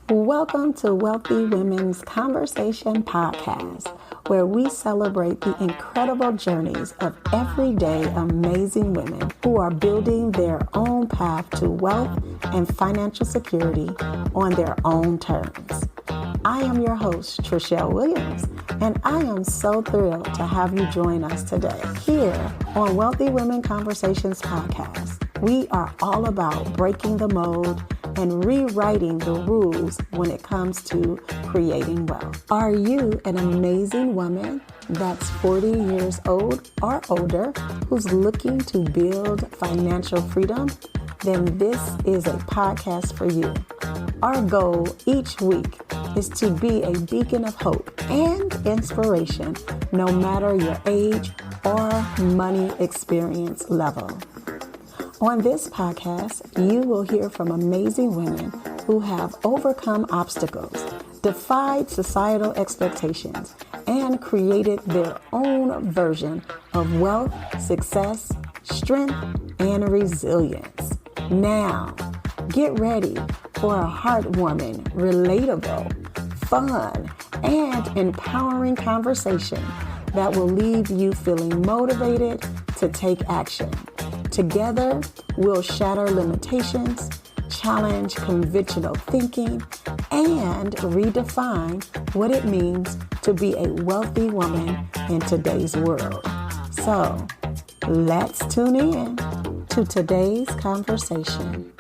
Welcome to Wealthy Women's Conversation Podcast, where we celebrate the incredible journeys of everyday amazing women who are building their own path to wealth and financial security on their own terms. I am your host, Trishelle Williams, and I am so thrilled to have you join us today. Here on Wealthy Women Conversations Podcast, we are all about breaking the mold and rewriting the rules when it comes to creating wealth. Are you an amazing woman that's 40 years old or older who's looking to build financial freedom? Then this is a podcast for you. Our goal each week is to be a beacon of hope and inspiration, no matter your age or money experience level. On this podcast, you will hear from amazing women who have overcome obstacles, defied societal expectations, and created their own version of wealth, success, strength, and resilience. Now, get ready for a heartwarming, relatable, fun, and empowering conversation that will leave you feeling motivated to take action. Together, we'll shatter limitations, challenge conventional thinking, and redefine what it means to be a wealthy woman in today's world. So, let's tune in to today's conversation.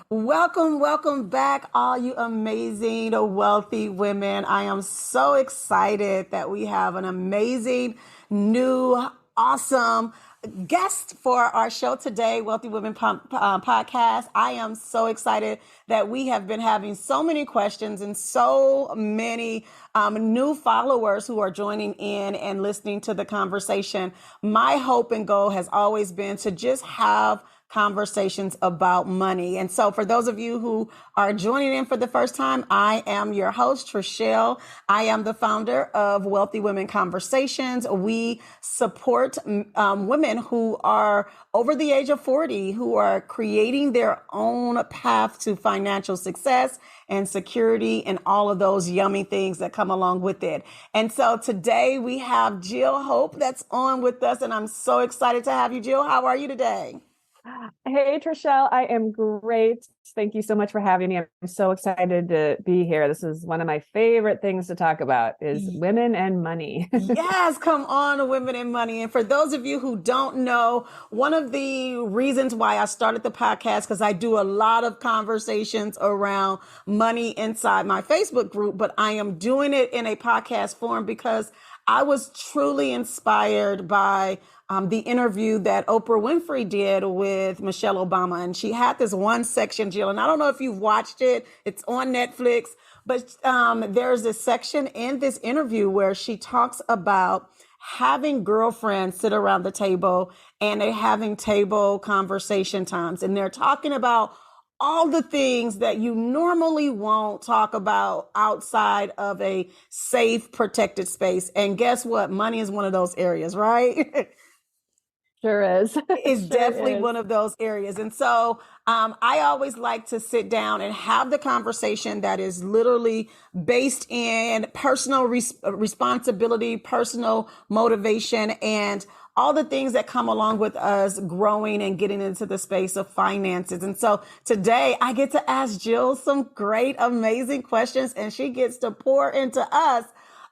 Welcome back, all you amazing, wealthy women. I am so excited that we have an amazing, new, awesome guest for our show today, Wealthy Women Podcast. I am so excited that we have been having so many questions and so many new followers who are joining in and listening to the conversation. My hope and goal has always been to just have conversations about money. And so for those of you who are joining in for the first time, I am your host, Trishelle. I am the founder of Wealthy Women Conversations. We support women who are over the age of 40, who are creating their own path to financial success and security and all of those yummy things that come along with it. And so today we have Jill Hope that's on with us, and I'm so excited to have you, Jill. How are you today? Hey, Trishelle, I am great. Thank you so much for having me. I'm so excited to be here. This is one of my favorite things to talk about is women and money. Yes, come on, women and money. And for those of you who don't know, one of the reasons why I started the podcast, because I do a lot of conversations around money inside my Facebook group, but I am doing it in a podcast form because I was truly inspired by the interview that Oprah Winfrey did with Michelle Obama. And she had this one section, Jill, and I don't know if you've watched it. It's on Netflix, but there's this section in this interview where she talks about having girlfriends sit around the table and they're having table conversation times. And they're talking about all the things that you normally won't talk about outside of a safe, protected space. And guess what? Money is one of those areas, right? Sure is. It's definitely one of those areas. And so I always like to sit down and have the conversation that is literally based in personal responsibility, personal motivation, and all the things that come along with us growing and getting into the space of finances. And so today I get to ask Jill some great, amazing questions, and she gets to pour into us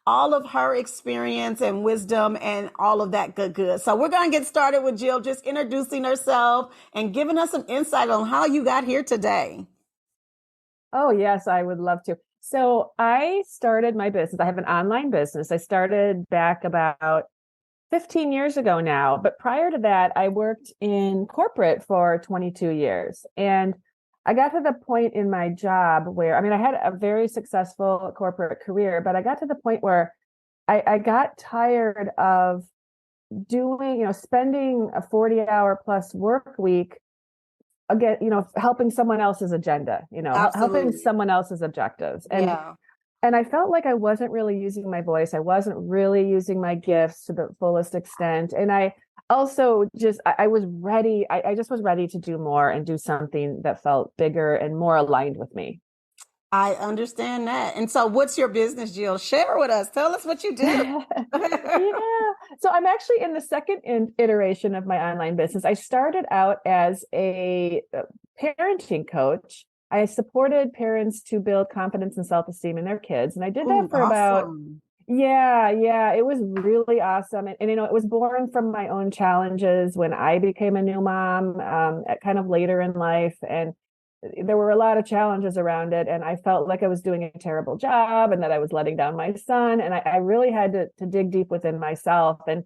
all of her experience and wisdom and all of that good. So we're going to get started with Jill just introducing herself and giving us some insight on how you got here today. Oh, yes, I would love to. So I started my business. I have an online business. I started back about 15 years ago now. But prior to that, I worked in corporate for 22 years. And I got to the point in my job where, I had a very successful corporate career, but I got to the point where I got tired of spending a 40-hour plus work week, again, helping someone else's agenda, helping someone else's objectives. And And I felt like I wasn't really using my voice. I wasn't really using my gifts to the fullest extent. And I also I was ready. I just was ready to do more and do something that felt bigger and more aligned with me. I understand that. And so what's your business, Jill? Share with us. Tell us what you do. Yeah. So I'm actually in the second iteration of my online business. I started out as a parenting coach. I supported parents to build confidence and self-esteem in their kids. And I did that Ooh, for about, awesome. yeah, it was really awesome. And it was born from my own challenges when I became a new mom, at kind of later in life. And there were a lot of challenges around it, and I felt like I was doing a terrible job and that I was letting down my son. And I really had to dig deep within myself. And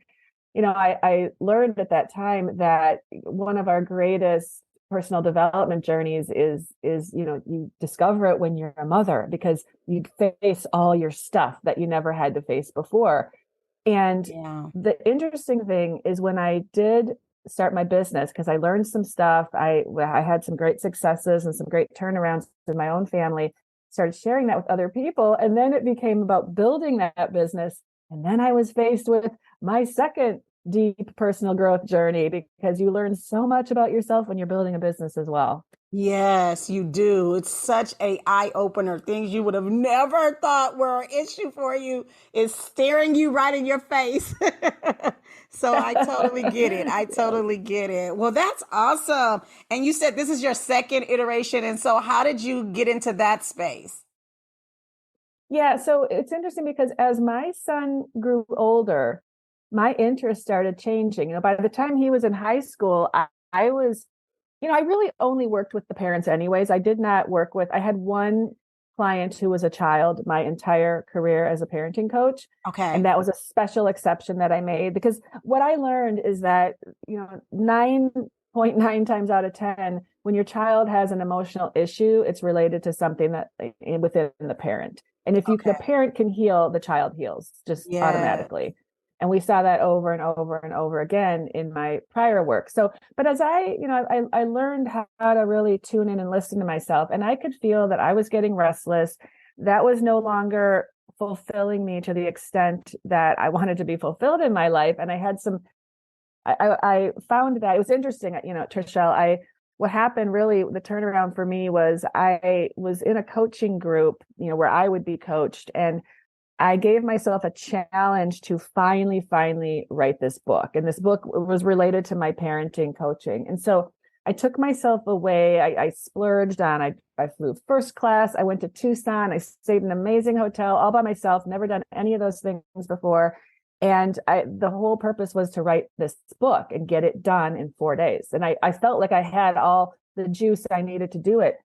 I learned at that time that one of our greatest personal development journeys is you discover it when you're a mother, because you face all your stuff that you never had to face before. And Yeah. the interesting thing is, when I did start my business, because I learned some stuff, I had some great successes and some great turnarounds in my own family, started sharing that with other people. And then it became about building that business. And then I was faced with my second deep personal growth journey, because you learn so much about yourself when you're building a business as well. Yes, you do. It's such a eye opener. Things you would have never thought were an issue for you is staring you right in your face. So I totally get it. I Yes. totally get it. Well, that's awesome. And you said this is your second iteration. And so how did you get into that space? Yeah, so it's interesting because as my son grew older, my interest started changing. By the time he was in high school, I was, I really only worked with the parents anyways. I did not work with, I had one client who was a child my entire career as a parenting coach. And Okay. that was a special exception that I made, because what I learned is that, 9.9 times out of 10, when your child has an emotional issue, it's related to something that within the parent. And if the Okay. parent can heal, the child heals just Yeah. automatically. And we saw that over and over and over again in my prior work. So, but as I learned how to really tune in and listen to myself, and I could feel that I was getting restless. That was no longer fulfilling me to the extent that I wanted to be fulfilled in my life. And I had I found that it was interesting, Trishelle, what happened really, the turnaround for me was I was in a coaching group, where I would be coached. And I gave myself a challenge to finally write this book. And this book was related to my parenting coaching. And so I took myself away. I splurged on, I flew first class. I went to Tucson. I stayed in an amazing hotel all by myself, never done any of those things before. And the whole purpose was to write this book and get it done in 4 days. And I felt like I had all the juice I needed to do it.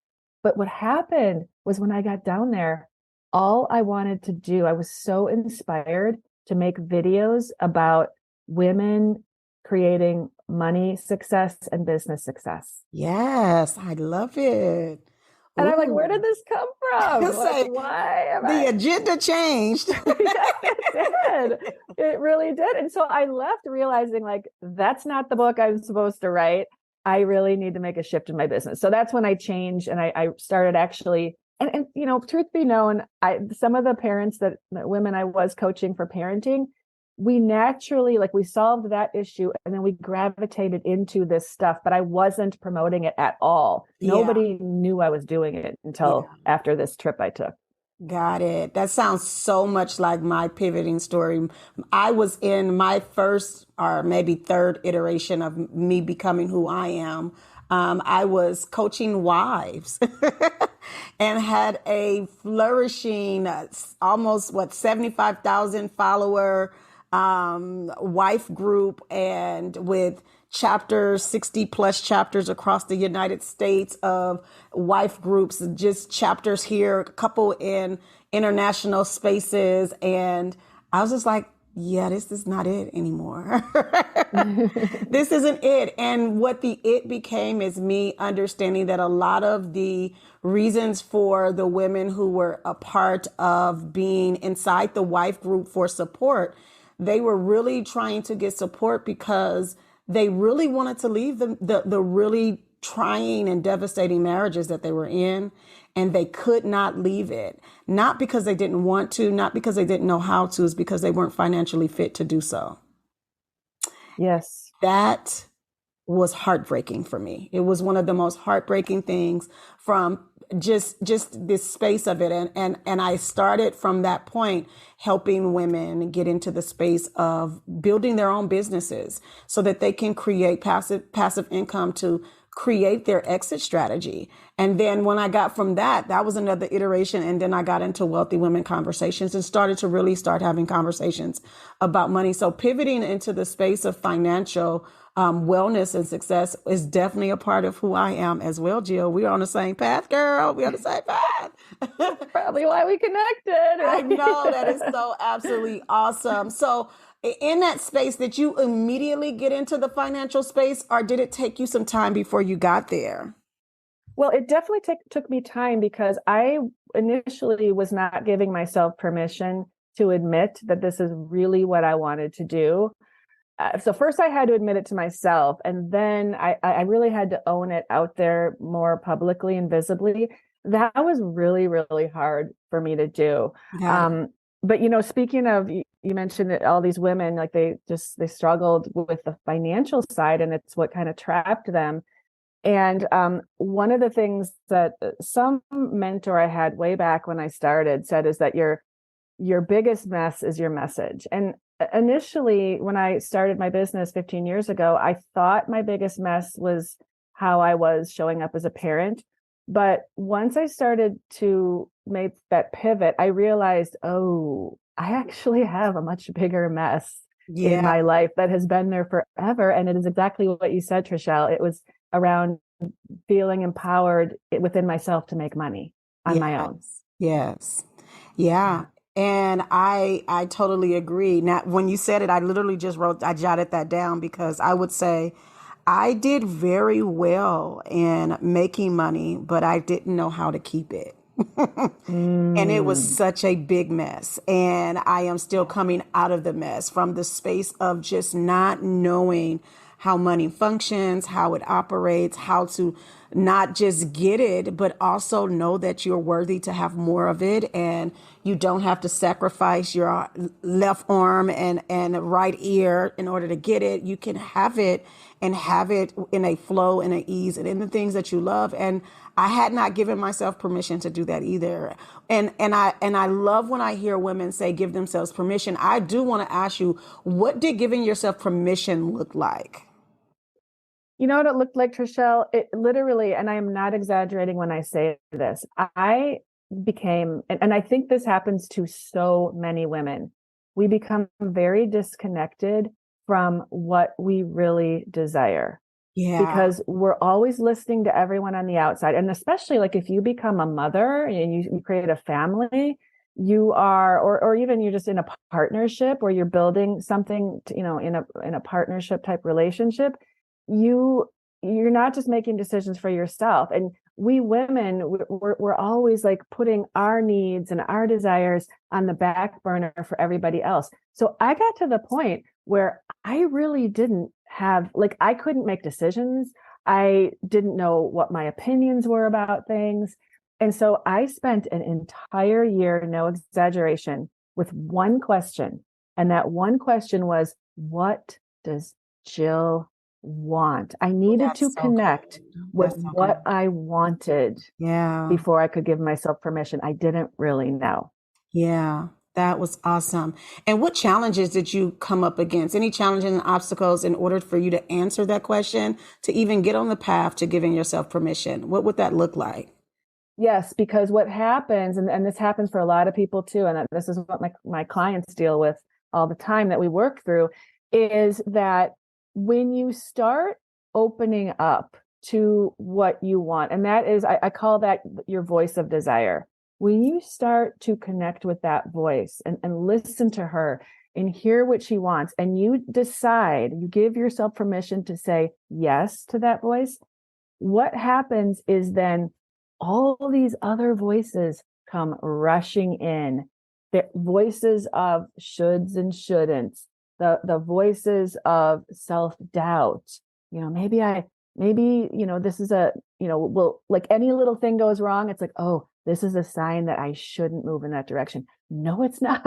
But what happened was, when I got down there, all I wanted to do, I was so inspired to make videos about women creating money success and business success. Yes, I love it. And I'm like, where did Ooh. this come from? Like, Say why am the I? agenda changed. Yes, it did. It really did. And so I left realizing, like, that's not the book I'm supposed to write. I really need to make a shift in my business. So that's when I changed, and I started actually, and truth be known, some of the parents that women I was coaching for parenting, we naturally, like, we solved that issue, and then we gravitated into this stuff, but I wasn't promoting it at all. Yeah, Nobody knew I was doing it until yeah. after this trip I took. Got it. That sounds so much like my pivoting story. I was in my first or maybe third iteration of me becoming who I am. I was coaching wives and had a flourishing, almost 75,000 follower wife group, and with chapters, 60 plus chapters across the United States of wife groups, just chapters here, a couple in international spaces. And I was just like, yeah, this is not it anymore. This isn't it. And what the it became is me understanding that a lot of the reasons for the women who were a part of being inside the wife group for support, they were really trying to get support because they really wanted to leave the really trying and devastating marriages that they were in, and they could not leave it. Not because they didn't want to, not because they didn't know how to, it's because they weren't financially fit to do so. Yes. That was heartbreaking for me. It was one of the most heartbreaking things from just this space of it. And I started from that point helping women get into the space of building their own businesses so that they can create passive income to create their exit strategy. And then when I got from that was another iteration. And then I got into Wealthy Women Conversations and started to really start having conversations about money. So pivoting into the space of financial wellness and success is definitely a part of who I am as well, Jill. We're on the same path, girl. We're on the same path. Probably why we connected. Right? I know, that is so absolutely awesome. So in that space, did you immediately get into the financial space, or did it take you some time before you got there? Well, it definitely took me time because I initially was not giving myself permission to admit that this is really what I wanted to do. So first I had to admit it to myself, and then I really had to own it out there more publicly and visibly. That was really, really hard for me to do. But, speaking of, you mentioned that all these women, like they struggled with the financial side, and it's what kind of trapped them. And one of the things that some mentor I had way back when I started said is that your biggest mess is your message. And initially, when I started my business 15 years ago, I thought my biggest mess was how I was showing up as a parent. But once I started to make that pivot, I realized, oh, I actually have a much bigger mess in my life that has been there forever. And it is exactly what you said, Trishelle. It was around feeling empowered within myself to make money on my own. Yes. Yeah. And I totally agree. Now, when you said it, I literally I jotted that down because I would say I did very well in making money, but I didn't know how to keep it. And it was such a big mess. And I am still coming out of the mess from the space of just not knowing how money functions, how it operates, how to not just get it, but also know that you're worthy to have more of it. And you don't have to sacrifice your left arm and right ear in order to get it. You can have it and have it in a flow and an ease and in the things that you love. And I had not given myself permission to do that either. And I love when I hear women say give themselves permission. I do want to ask you, what did giving yourself permission look like? You know what it looked like, Trishelle? It literally, and I am not exaggerating when I say this, I became, and I think this happens to so many women, we become very disconnected from what we really desire. Yeah. Because we're always listening to everyone on the outside. And especially like if you become a mother and you create a family, you are, or even you're just in a partnership or you're building something, in a partnership type relationship, you're not just making decisions for yourself. And we women, we're always like putting our needs and our desires on the back burner for everybody else. So I got to the point where I really didn't have, like, I couldn't make decisions. I didn't know what my opinions were about things. And so I spent an entire year, no exaggeration, with one question. And that one question was, what does Jill want? I needed to connect with what I wanted before I could give myself permission. I didn't really know. Yeah, that was awesome. And what challenges did you come up against? Any challenges and obstacles in order for you to answer that question, to even get on the path to giving yourself permission? What would that look like? Yes, because what happens, and this happens for a lot of people too, and this is what my clients deal with all the time that we work through, is that when you start opening up to what you want, and that is, I call that your voice of desire. When you start to connect with that voice and listen to her and hear what she wants, and you decide, you give yourself permission to say yes to that voice, what happens is then all these other voices come rushing in. The voices of shoulds and shouldn'ts, the voices of self-doubt. Maybe maybe, this is well, like any little thing goes wrong. It's like, oh, this is a sign that I shouldn't move in that direction. No, it's not.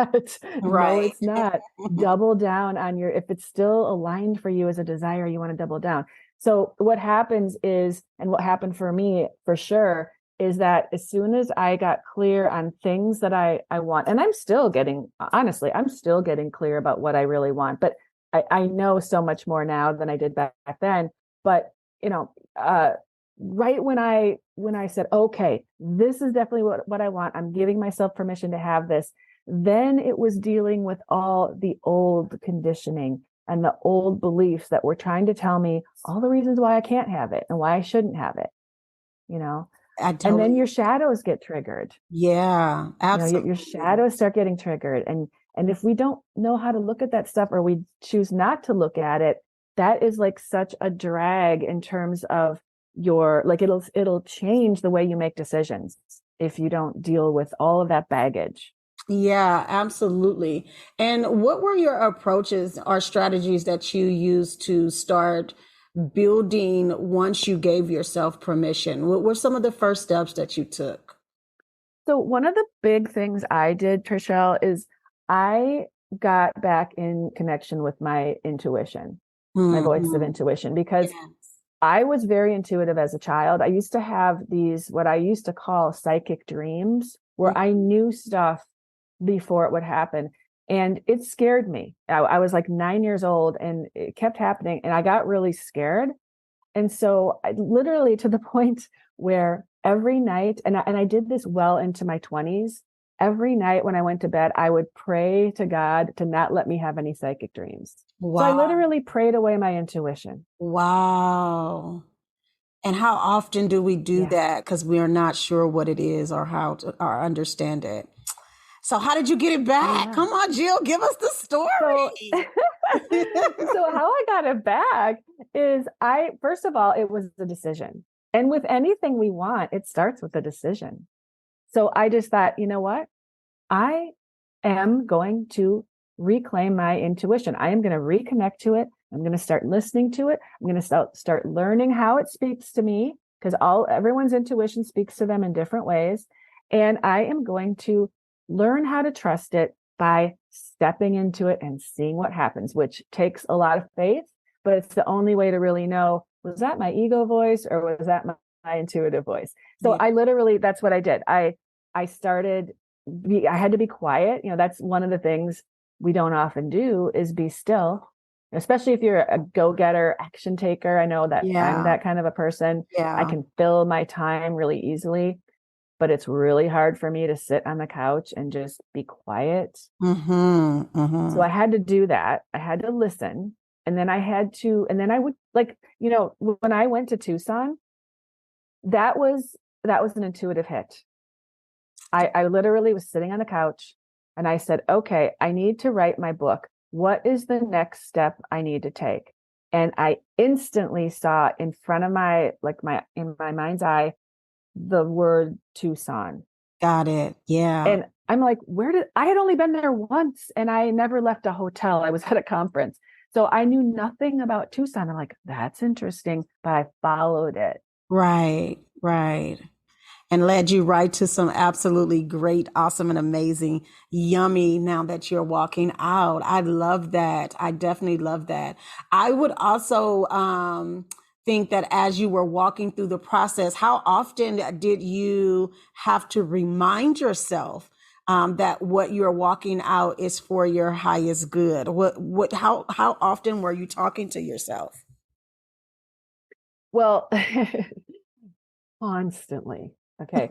No, Right. it's not. Double down on if it's still aligned for you as a desire, you want to double down. So what happens is, and what happened for me for sure, is that as soon as I got clear on things that I want, and honestly, I'm still getting clear about what I really want, but I know so much more now than I did back then. But, right when I said, okay, this is definitely what I want, I'm giving myself permission to have this, then it was dealing with all the old conditioning and the old beliefs that were trying to tell me all the reasons why I can't have it and why I shouldn't have it, you know? I And then totally, your shadows get triggered. yeah, Your absolutely. shadows start getting triggered. And if we don't know how to look at that stuff, or we choose not to look at it, that is like such a drag in terms of like it'll change the way you make decisions if you don't deal with all of that baggage. Yeah, absolutely. And what were your approaches or strategies that you used to start building once you gave yourself permission? What were some of the first steps that you took? So one of the big things I did, Trishelle, is I got back in connection with my intuition, my voice of Hmm. intuition, because Yes. I was very intuitive as a child. I used to have these, what I used to call psychic dreams, where I knew stuff before it would happen. And it scared me. I was like 9 years old and it kept happening. And I got really scared. And so I literally to the point where every night, and I did this well into my 20s, every night when I went to bed, I would pray to God to not let me have any psychic dreams. So I Wow. literally prayed away my intuition. Wow. And how often do we do Yeah. that? Because we are not sure what it is or how to or understand it. So how did you get it Oh, back? yeah. Come on, Jill, give us the So, story. so how I got it back is first of all, it was a decision. And with anything we want, it starts with a decision. So I just thought, you know what? I am going to reclaim my intuition. I am going to reconnect to it. I'm going to start listening to it. I'm going to start learning how it speaks to me, because everyone's intuition speaks to them in different ways. And I am going to learn how to trust it by stepping into it and seeing what happens, which takes a lot of faith, but it's the only way to really know, was that my ego voice or was that my intuitive voice? So Yeah. I literally, that's what I did. I started, I had to be quiet. That's one of the things we don't often do, is be still, especially if you're a go-getter, action taker. I know that I'm Yeah. that kind of a person. I Yeah. can fill my time really easily, but it's really hard for me to sit on the couch and just be quiet. Mm-hmm. So Mm-hmm. I had to do that. I had to listen. And then I would, like, when I went to Tucson, that was an intuitive hit. I literally was sitting on the couch and I said, okay, I need to write my book. What is the next step I need to take? And I instantly saw in front of in my mind's eye, the word Tucson. Got it. Yeah. And I'm like, I had only been there once and I never left a hotel. I was at a conference. So I knew nothing about Tucson. I'm like, that's interesting, but I followed it. Right. Right. And led you right to some absolutely great, awesome, and amazing, yummy now that you're walking out. I love that. I definitely love that. I would also think that as you were walking through the process, how often did you have to remind yourself that what you're walking out is for your highest good? How often were you talking to yourself? Well, constantly. Okay.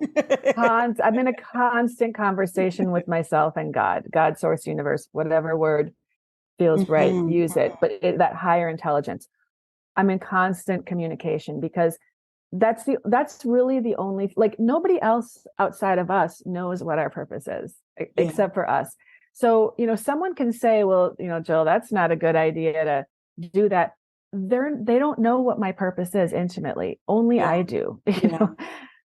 I'm in a constant conversation with myself and God, source, universe, whatever word feels right, Mhm. use it. But that higher intelligence, I'm in constant communication, because that's really the only, like, nobody else outside of us knows what our purpose is Yeah. except for us. So, someone can say, well, Jill, that's not a good idea to do that. They don't know what my purpose is intimately. Only Yeah. I do, Yeah.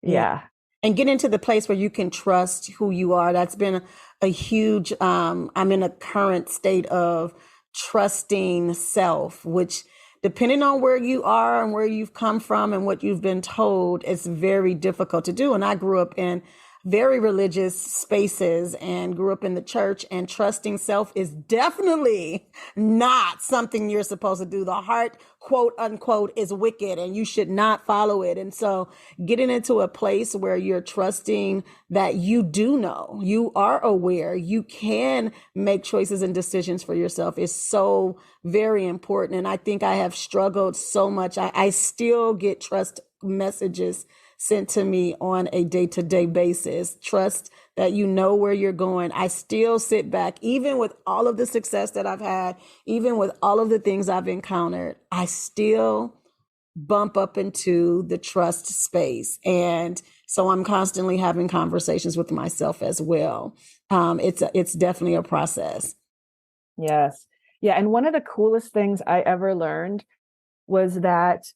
Yeah. Yeah. And get into the place where you can trust who you are. That's been a huge, I'm in a current state of trusting self, which depending on where you are and where you've come from and what you've been told, it's very difficult to do. And I grew up in very religious spaces and grew up in the church, and trusting self is definitely not something you're supposed to do. The heart, quote unquote, is wicked and you should not follow it. And so getting into a place where you're trusting that you do know, you are aware, you can make choices and decisions for yourself is so very important. And I think I have struggled so much. I still get trust messages sent to me on a day-to-day basis. Trust that you know where you're going. I still sit back, even with all of the success that I've had, even with all of the things I've encountered, I still bump up into the trust space. And so I'm constantly having conversations with myself as well. It's definitely a process. Yes. Yeah. And one of the coolest things I ever learned was that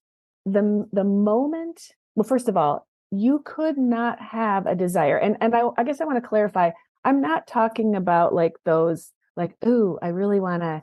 the moment, well, first of all, you could not have a desire. And I guess I want to clarify, I'm not talking about like those, like, ooh, I really want to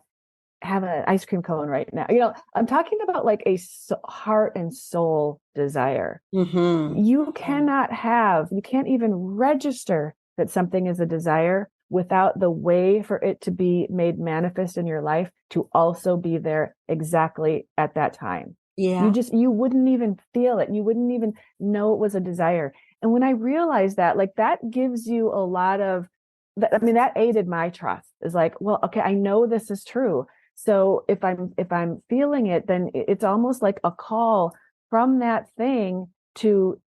have an ice cream cone right now. I'm talking about like a heart and soul desire. Mm-hmm. You can't even register that something is a desire without the way for it to be made manifest in your life to also be there exactly at that time. Yeah. You wouldn't even feel it. You wouldn't even know it was a desire. And when I realized that, like, that gives you a lot of, that aided my trust. Is like, well, okay, I know this is true. So if I'm feeling it, then it's almost like a call from that thing to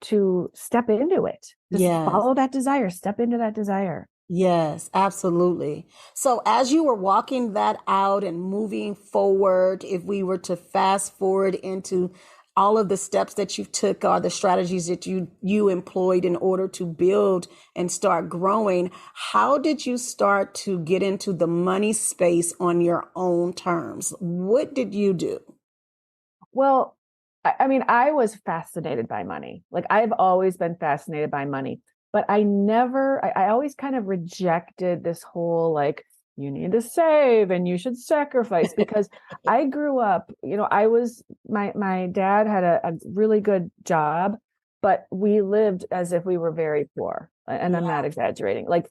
step into it. Just follow that desire, step into that desire. Yes, absolutely. So as you were walking that out and moving forward, if we were to fast forward into all of the steps that you took or the strategies that you employed in order to build and start growing, how did you start to get into the money space on your own terms? What did you do? Well, I was fascinated by money. Like, I've always been fascinated by money, but I always kind of rejected this whole, like, you need to save and you should sacrifice, because I grew up, my dad had a really good job, but we lived as if we were very poor. And I'm not exaggerating. Like,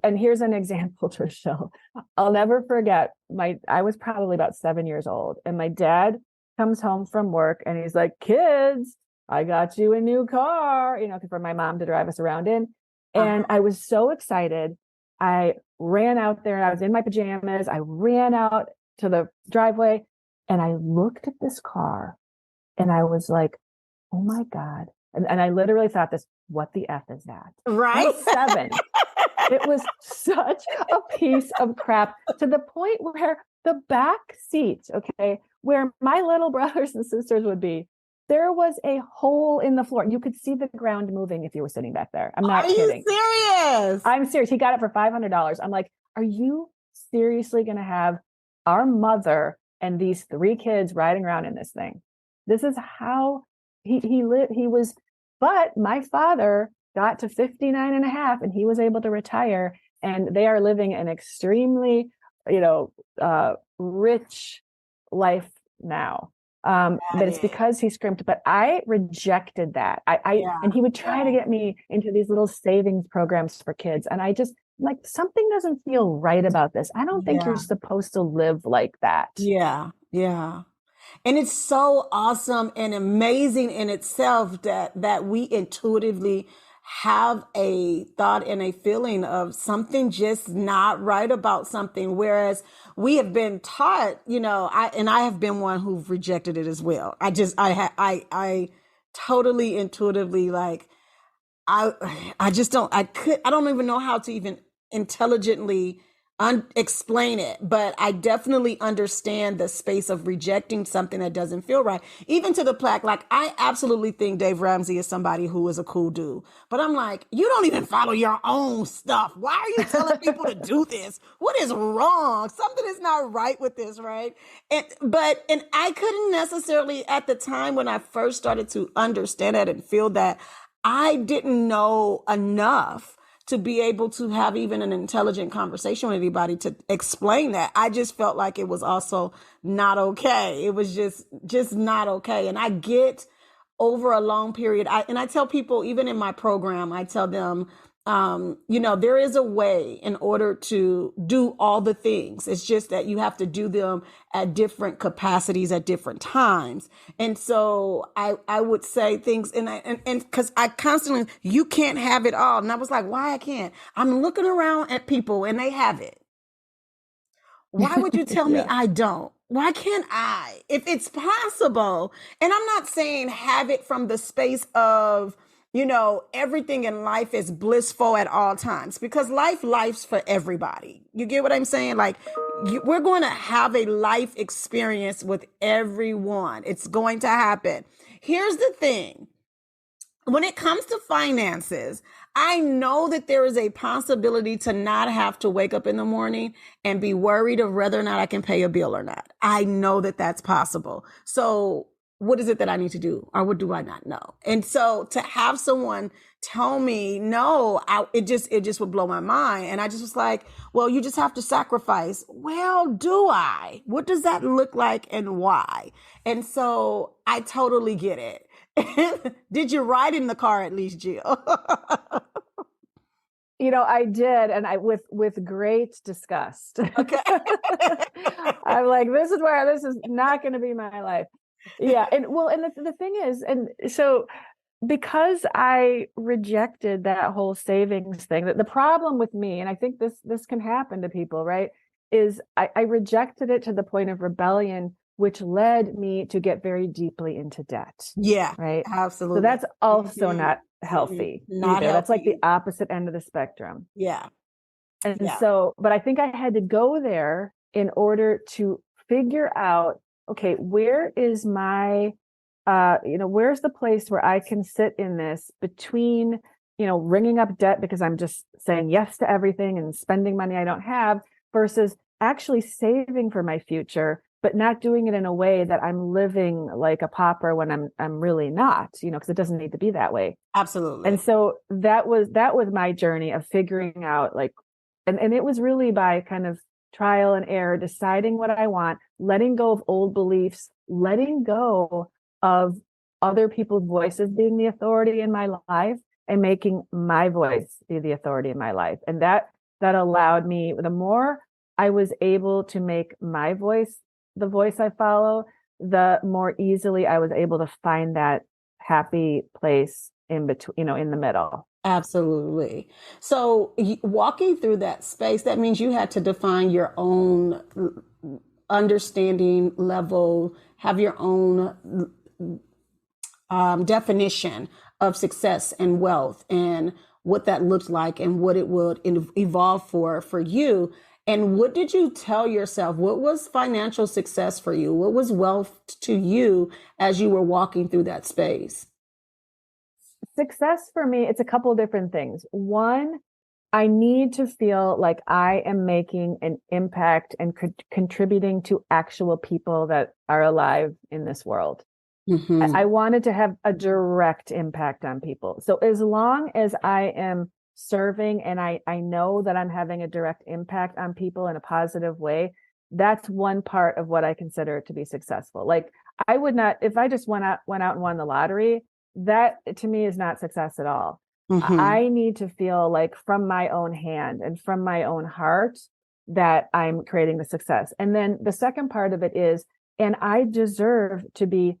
and here's an example to show. I'll never forget, I was probably about 7 years old, and my dad comes home from work and he's like, kids, I got you a new car, for my mom to drive us around in. And I was so excited. I ran out there. I was in my pajamas. I ran out to the driveway and I looked at this car and I was like, oh my God. And I literally thought this, what the F is that? Right? I'm 7. It was such a piece of crap, to the point where the back seat, okay, where my little brothers and sisters would be, there was a hole in the floor. You could see the ground moving if you were sitting back there. I'm not kidding. Are you serious? I'm serious. He got it for $500. I'm like, are you seriously going to have our mother and these 3 kids riding around in this thing? This is how he lived. But my father got to 59 and a half and he was able to retire, and they are living an extremely, rich life now. But it's because he scrimped. But I rejected that. And he would try to get me into these little savings programs for kids. And I just, like, something doesn't feel right about this. I don't think you're supposed to live like that. Yeah. Yeah. And it's so awesome and amazing in itself that we intuitively have a thought and a feeling of something just not right about something. Whereas we have been taught, I have been one who've rejected it as well. I totally intuitively, like, I don't even know how to even intelligently explain it, but I definitely understand the space of rejecting something that doesn't feel right. Even to the plaque, like, I absolutely think Dave Ramsey is somebody who is a cool dude, but I'm like, you don't even follow your own stuff. Why are you telling people to do this? What is wrong? Something is not right with this, right? And I couldn't necessarily, at the time when I first started to understand that and feel that, I didn't know enough to be able to have even an intelligent conversation with anybody to explain that. I just felt like it was also not okay. It was just not okay. And I get over a long period. I tell people, even in my program, I tell them, there is a way in order to do all the things. It's just that you have to do them at different capacities at different times. And so I would say things, and because I constantly, you can't have it all. And I was like, why I can't? I'm looking around at people and they have it. Why would you tell me Yeah. I don't? Why can't I? If it's possible, and I'm not saying have it from the space of, everything in life is blissful at all times, because life's for everybody. You get what I'm saying? Like, we're going to have a life experience with everyone. It's going to happen. Here's the thing. When it comes to finances, I know that there is a possibility to not have to wake up in the morning and be worried of whether or not I can pay a bill or not. I know that that's possible. So what is it that I need to do, or what do I not know? And so to have someone tell me no, it just would blow my mind. And I just was like, well, you just have to sacrifice. Well, do I? What does that look like and why? And so I totally get it. Did you ride in the car at least, Jill? I did, and I with great disgust. Okay. I'm like, this is not going to be my life. Yeah, and the thing is, and so because I rejected that whole savings thing, that the problem with me, and I think this can happen to people, right, is I rejected it to the point of rebellion, which led me to get very deeply into debt. Yeah, right. absolutely. So that's also not healthy. Not either. healthy. That's like the opposite end of the spectrum. Yeah. And so, but I think I had to go there in order to figure out, okay, where is my, where's the place where I can sit in this between, ringing up debt because I'm just saying yes to everything and spending money I don't have, versus actually saving for my future, but not doing it in a way that I'm living like a pauper when I'm really not, because it doesn't need to be that way. Absolutely. And so that was my journey of figuring out, like, and it was really by kind of trial and error, deciding what I want, letting go of old beliefs, letting go of other people's voices being the authority in my life, and making my voice be the authority in my life. And that allowed me, the more I was able to make my voice the voice I follow, the more easily I was able to find that happy place in between, in the middle. Absolutely. So walking through that space, that means you had to define your own understanding level, have your own definition of success and wealth, and what that looked like and what it would evolve for you. And what did you tell yourself? What was financial success for you? What was wealth to you as you were walking through that space? Success for me, it's a couple of different things. One, I need to feel like I am making an impact and contributing to actual people that are alive in this world. Mm-hmm. I wanted to have a direct impact on people. So as long as I am serving and I know that I'm having a direct impact on people in a positive way, that's one part of what I consider to be successful. Like, I would not, if I just went out and won the lottery, that to me is not success at all. Mm-hmm. I need to feel like from my own hand and from my own heart that I'm creating the success. And then the second part of it is, and I deserve to be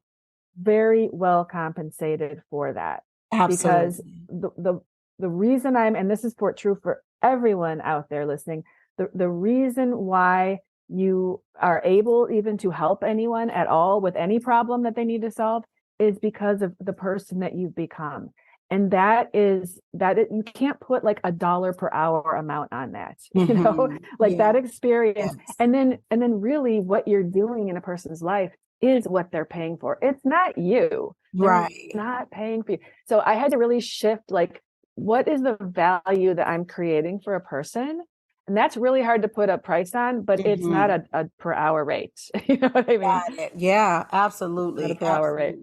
very well compensated for that. Absolutely. Because the reason and this is true for everyone out there listening, the reason why you are able even to help anyone at all with any problem that they need to solve is because of the person that you've become. And you can't put like $1 per hour amount on that, that experience. Yes. And then really what you're doing in a person's life is what they're paying for. It's not you. Right. They're not paying for you. So I had to really shift, like, what is the value that I'm creating for a person? And that's really hard to put a price on, but it's not a per hour rate. You know what I mean? Got it. Yeah, absolutely. Not a per hour rate.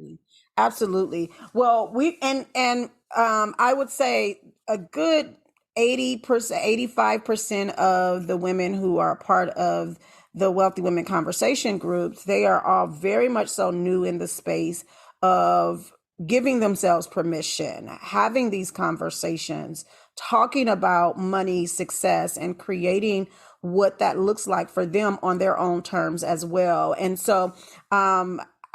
Absolutely. Well, I would say a good 80%, 85% of the women who are a part of the Wealthy Women Conversation groups, they are all very much so new in the space of giving themselves permission, having these conversations, talking about money, success, and creating what that looks like for them on their own terms as well. And so,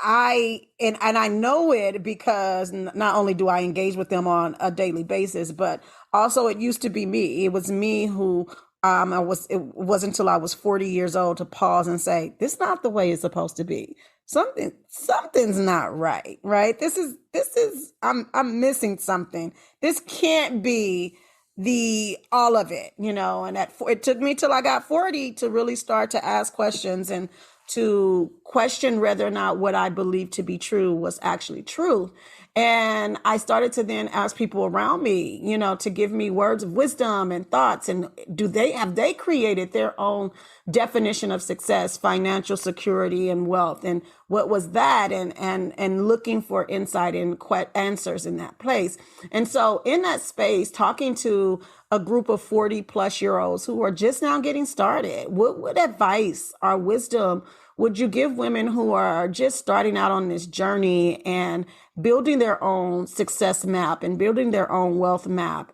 I know it because not only do I engage with them on a daily basis, but also it used to be me. It was me who it wasn't until I was 40 years old to pause and say, this is not the way it's supposed to be. Something's not right, right? I'm missing something. This can't be the all of it, and it took me till I got 40 to really start to ask questions and to question whether or not what I believed to be true was actually true. And I started to then ask people around me, to give me words of wisdom and thoughts. And have they created their own definition of success, financial security, and wealth? And what was that? And looking for insight and answers in that place. And so in that space, talking to a group of 40+ year olds who are just now getting started, what advice or wisdom would you give women who are just starting out on this journey and building their own success map and building their own wealth map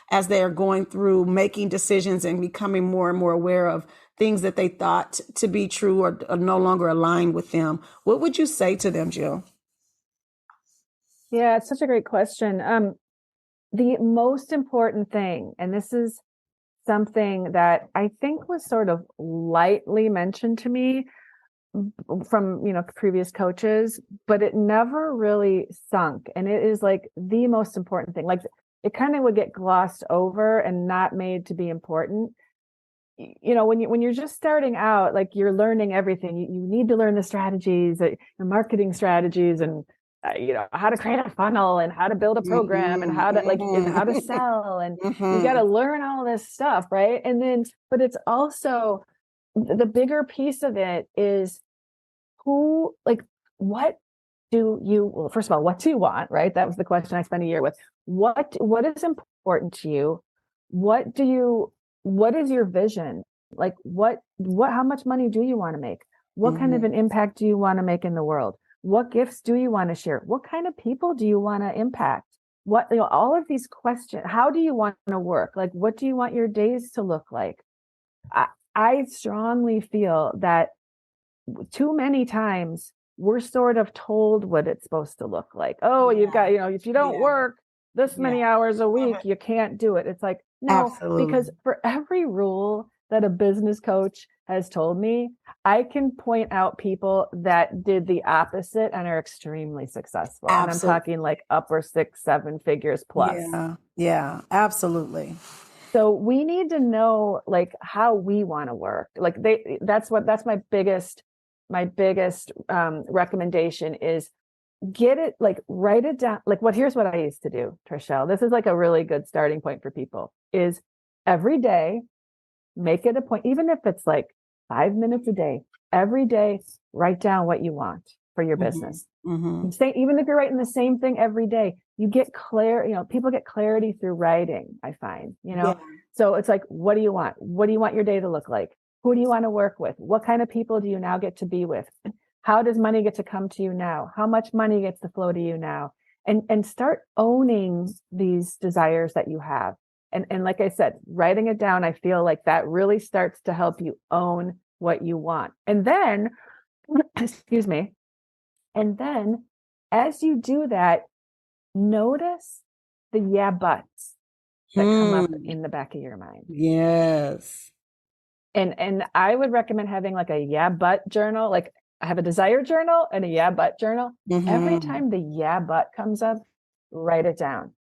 as they are going through making decisions and becoming more and more aware of things that they thought to be true or no longer aligned with them? What would you say to them, Jill? Yeah, it's such a great question. The most important thing, and this is something that I think was sort of lightly mentioned to me from previous coaches, but it never really sunk, and it is like the most important thing. Like, it kind of would get glossed over and not made to be important. When you're just starting out, like, you're learning everything. You need to learn the strategies, the marketing strategies, and how to create a funnel and how to build a program and how to and how to sell, and you got to learn all this stuff, right? And then, but it's also the bigger piece of it is what do you, well, first of all, what do you want, right? That was the question I spent a year with. What is important to you? What is your vision? Like, how much money do you want to make? What kind of an impact do you want to make in the world? What gifts do you want to share? What kind of people do you want to impact? All of these questions. How do you want to work? Like, what do you want your days to look like? I strongly feel that too many times we're sort of told what it's supposed to look like. Oh, you've got, if you don't work this many hours a week, you can't do it. It's like, no, Absolutely. Because for every rule that a business coach has told me, I can point out people that did the opposite and are extremely successful. Absolutely. And I'm talking like upper 6-7 figures plus. Yeah, absolutely. So we need to know, like, how we want to work. Like, that's my biggest recommendation is get it, like, write it down. Like, here's what I used to do, Trishelle. This is like a really good starting point for people, is every day, make it a point, even if it's like 5 minutes a day, every day, write down what you want for your business. Even if you're writing the same thing every day, you get people get clarity through writing, I find, So it's like, what do you want? What do you want your day to look like? Who do you want to work with? What kind of people do you now get to be with? How does money get to come to you now? How much money gets to flow to you now? And start owning these desires that you have. And like I said, writing it down, I feel like that really starts to help you own what you want. And then, excuse me, and then as you do that, notice the yeah buts that come up in the back of your mind. Yes. And I would recommend having like a yeah but journal. Like, I have a desire journal and a yeah but journal. Every time the yeah but comes up, write it down,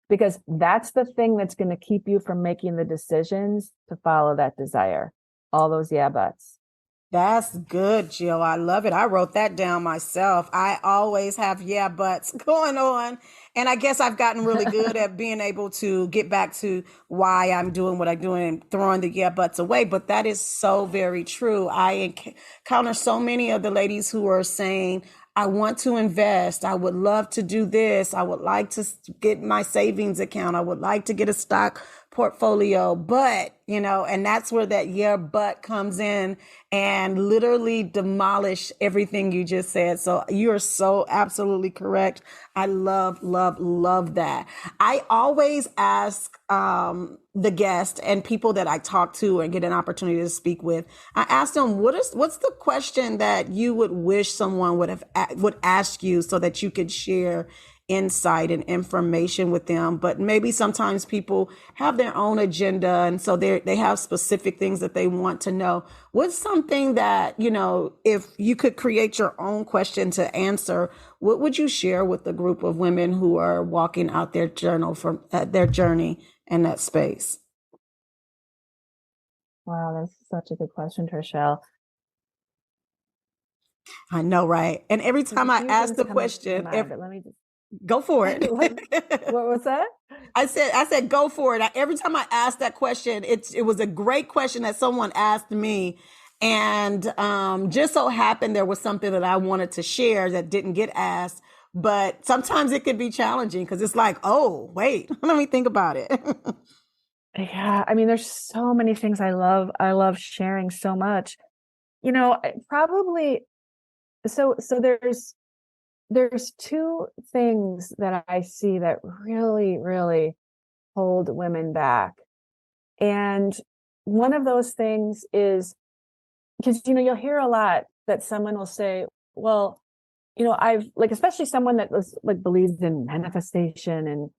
because that's the thing that's going to keep you from making the decisions to follow that desire. All those yeah buts. That's good, Jill. I love it. I wrote that down myself. I always have yeah buts going on. And I guess I've gotten really good at being able to get back to why I'm doing what I'm doing and throwing the yeah buts away. But that is so very true. I encounter so many of the ladies who are saying, I want to invest. I would love to do this. I would like to get my savings account. I would like to get a stock portfolio, but, and that's where that "yeah, but" comes in and literally demolish everything you just said. So you are so absolutely correct. I love, love, love that. I always ask the guest and people that I talk to and get an opportunity to speak with, I ask them, what's the question that you would wish someone would ask you so that you could share insight and information with them. But maybe sometimes people have their own agenda, and so they have specific things that they want to know. What's something that, if you could create your own question to answer, what would you share with a group of women who are walking out their their journey in that space? Wow, that's such a good question, Trishelle. I know, right? And every time I ask the question, but let me just go for it. What was that? I said, go for it. Every time I ask that question, it was a great question that someone asked me. And just so happened there was something that I wanted to share that didn't get asked. But sometimes it could be challenging because it's like, oh, wait, let me think about it. Yeah, I mean, there's so many things I love. I love sharing so much. Probably so there's two things that I see that really, really hold women back. And one of those things is because, you'll hear a lot that someone will say, well, I've especially someone that was believes in manifestation and,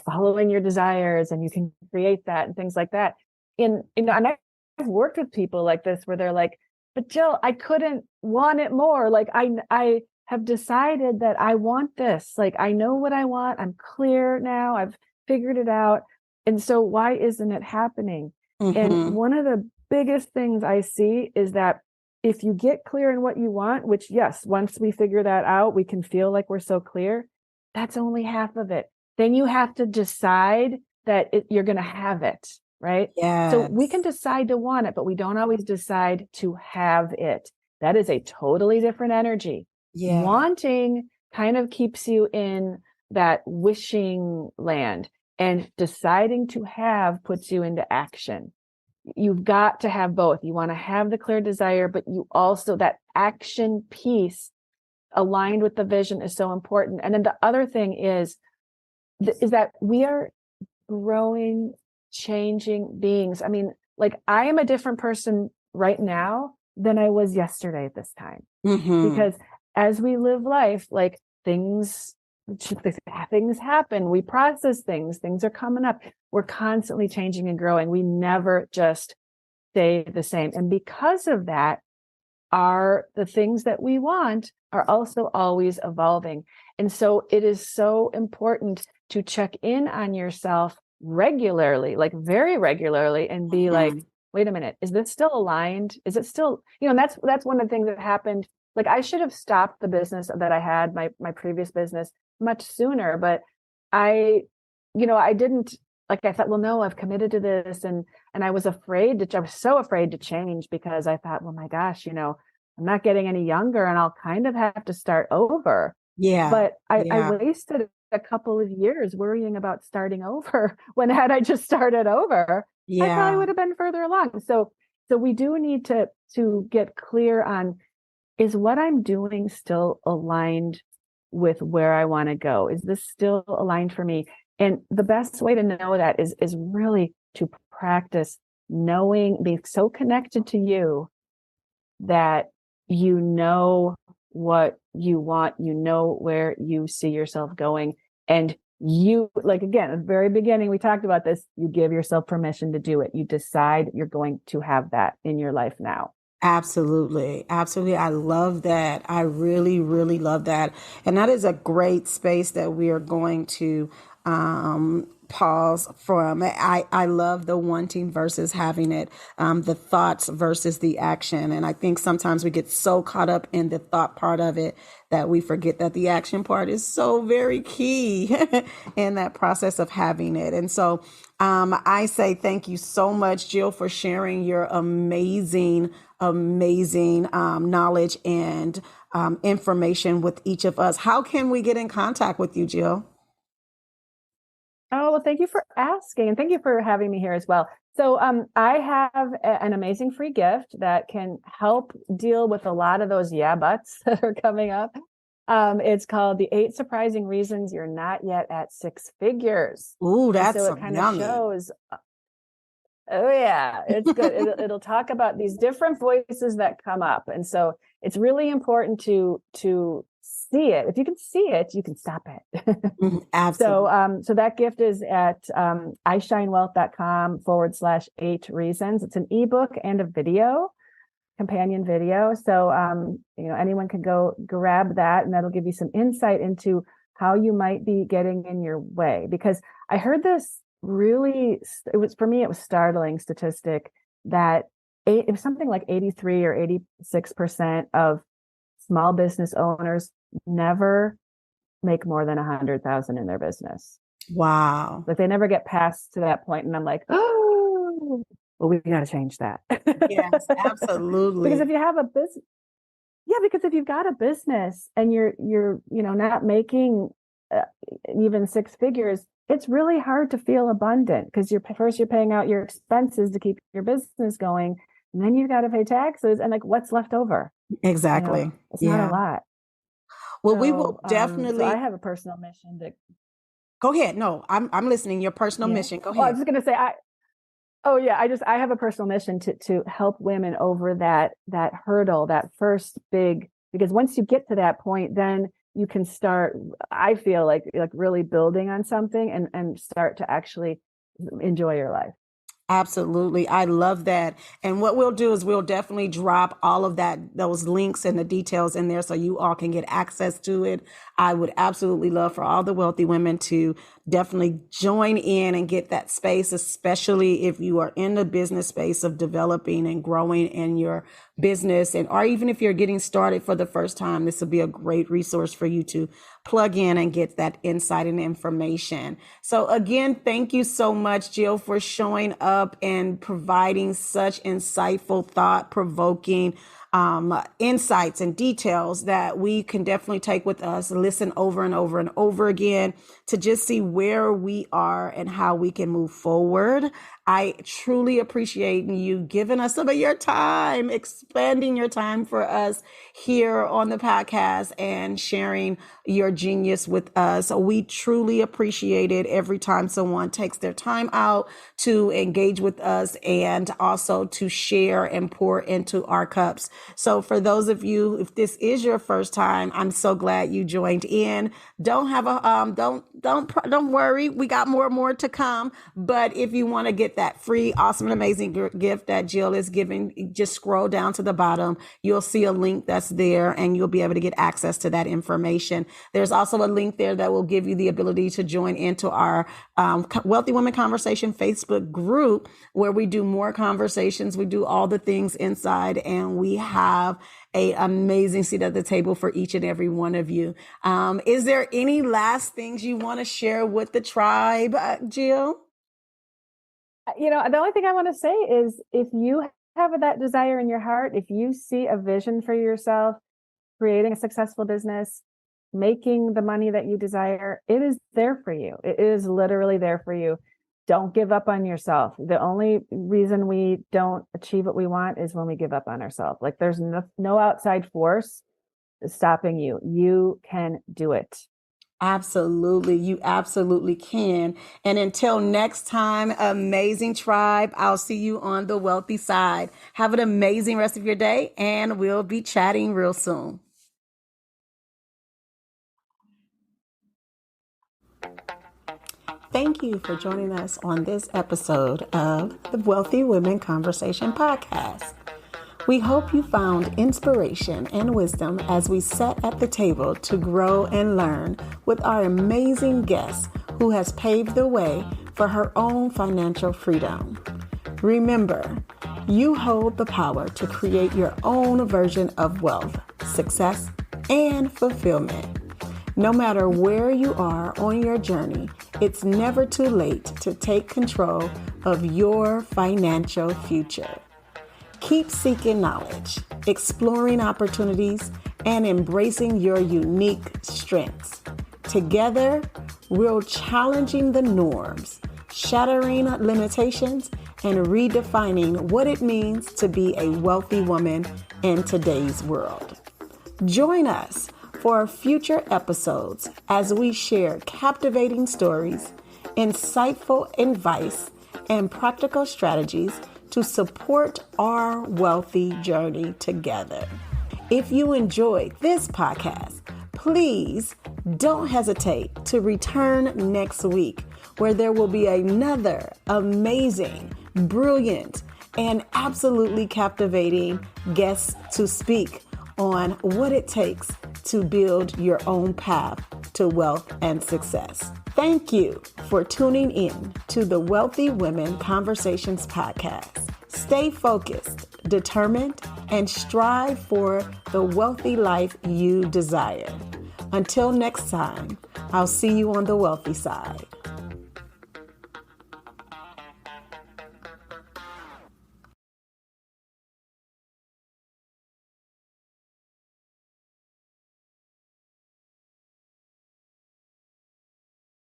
following your desires and you can create that and things like that. And, and I've worked with people like this where they're like, but Jill, I couldn't want it more. I have decided that I want this. I know what I want. I'm clear now. I've figured it out. And so why isn't it happening? Mm-hmm. And one of the biggest things I see is that if you get clear in what you want, which yes, once we figure that out, we can feel like we're so clear. That's only half of it. Then you have to decide that you're going to have it, right? Yes. So we can decide to want it, but we don't always decide to have it. That is a totally different energy. Yeah. Wanting kind of keeps you in that wishing land, and deciding to have puts you into action. You've got to have both. You want to have the clear desire, but you also, that action piece aligned with the vision is so important. And then the other thing is that we are growing, changing beings. I mean, I am a different person right now than I was yesterday at this time. Mm-hmm. Because as we live life, things happen, we process things are coming up. We're constantly changing and growing. We never just stay the same. And because of that, the things that we want are also always evolving. And so it is so important to check in on yourself regularly, very regularly, and be wait a minute, is this still aligned? Is it still, and that's one of the things that happened. I should have stopped the business that I had, my previous business, much sooner, but I didn't, I thought, well, no, I've committed to this. And I was so afraid to change because I thought, well, my gosh, I'm not getting any younger and I'll kind of have to start over. Yeah. But I wasted a couple of years worrying about starting over when had I just started over, I probably would have been further along. So we do need to get clear on, is what I'm doing still aligned with where I want to go? Is this still aligned for me? And the best way to know that is really to practice knowing, being so connected to you that you know what you want, you know where you see yourself going. And you, again, at the very beginning, we talked about this, you give yourself permission to do it. You decide you're going to have that in your life now. Absolutely. Absolutely. I love that. I really, really love that. And that is a great space that we are going to pause from. I love the wanting versus having it, the thoughts versus the action. And I think sometimes we get so caught up in the thought part of it that we forget that the action part is so very key in that process of having it. And so I say thank you so much, Jill, for sharing your amazing knowledge and information with each of us. How can we get in contact with you, Jill? Oh, well, thank you for asking, and thank you for having me here as well. So I have an amazing free gift that can help deal with a lot of those yeah buts that are coming up. It's called The 8 Surprising Reasons You're Not Yet at Six Figures. Ooh, And that's so it kind of yummy. shows, oh yeah, it's good. It'll talk about these different voices that come up. And so it's really important to see it. If you can see it, you can stop it. Absolutely. So that gift is at ishinewealth.com/8 reasons. It's an ebook and a video, companion video. So, anyone can go grab that, and that'll give you some insight into how you might be getting in your way. Because I heard this it was startling statistic that it was something like 83 or 86% of small business owners never make more than 100,000 in their business. Wow. Like they never get past to that point. And I'm like, oh, well, we got to change that. Yes, absolutely. Because if you have a business, because if you've got a business and you're not making even six figures, it's really hard to feel abundant because you're paying out your expenses to keep your business going. And then you've got to pay taxes and like what's left over. Exactly. It's not a lot. Well, we will definitely. So I have a personal mission to. Go ahead. No, I'm listening. Your personal mission. Go ahead. Well, I was just going to say, I have a personal mission to help women over that hurdle, that first big, because once you get to that point, then you can start, I feel like really building on something and start to actually enjoy your life. Absolutely. I love that. And what we'll do is we'll definitely drop all of those links and the details in there so you all can get access to it. I would absolutely love for all the wealthy women to definitely join in and get that space, especially if you are in the business space of developing and growing in your business, or even if you're getting started for the first time, this will be a great resource for you to plug in and get that insight and information. So again, thank you so much, Jill, for showing up and providing such insightful, thought-provoking insights and details that we can definitely take with us, listen over and over and over again to just see where we are and how we can move forward. I truly appreciate you giving us some of your time, expanding your time for us here on the podcast and sharing your genius with us. We truly appreciate it every time someone takes their time out to engage with us and also to share and pour into our cups. So for those of you, if this is your first time, I'm so glad you joined in. Don't worry. We got more to come. But if you want to get that free, awesome, and amazing gift that Jill is giving, just scroll down to the bottom. You'll see a link that's there and you'll be able to get access to that information. There's also a link there that will give you the ability to join into our Wealthy Women Conversation Facebook group where we do more conversations. We do all the things inside and we have an amazing seat at the table for each and every one of you. Is there any last things you want to share with the tribe, Jill? The only thing I want to say is if you have that desire in your heart, if you see a vision for yourself, creating a successful business, making the money that you desire, it is there for you. It is literally there for you. Don't give up on yourself. The only reason we don't achieve what we want is when we give up on ourselves. Like there's no outside force stopping you. You can do it. Absolutely. You absolutely can. And until next time, amazing tribe, I'll see you on the wealthy side. Have an amazing rest of your day and we'll be chatting real soon. Thank you for joining us on this episode of the Wealthy Women Conversation Podcast. We hope you found inspiration and wisdom as we sat at the table to grow and learn with our amazing guest who has paved the way for her own financial freedom. Remember, you hold the power to create your own version of wealth, success, and fulfillment. No matter where you are on your journey, it's never too late to take control of your financial future. Keep seeking knowledge, exploring opportunities, and embracing your unique strengths. Together, we're challenging the norms, shattering limitations, and redefining what it means to be a wealthy woman in today's world. Join us for future episodes as we share captivating stories, insightful advice, and practical strategies to support our wealthy journey together. If you enjoyed this podcast, please don't hesitate to return next week, where there will be another amazing, brilliant, and absolutely captivating guest to speak on what it takes to build your own path to wealth and success. Thank you for tuning in to the Wealthy Women Conversations podcast. Stay focused, determined, and strive for the wealthy life you desire. Until next time, I'll see you on the wealthy side.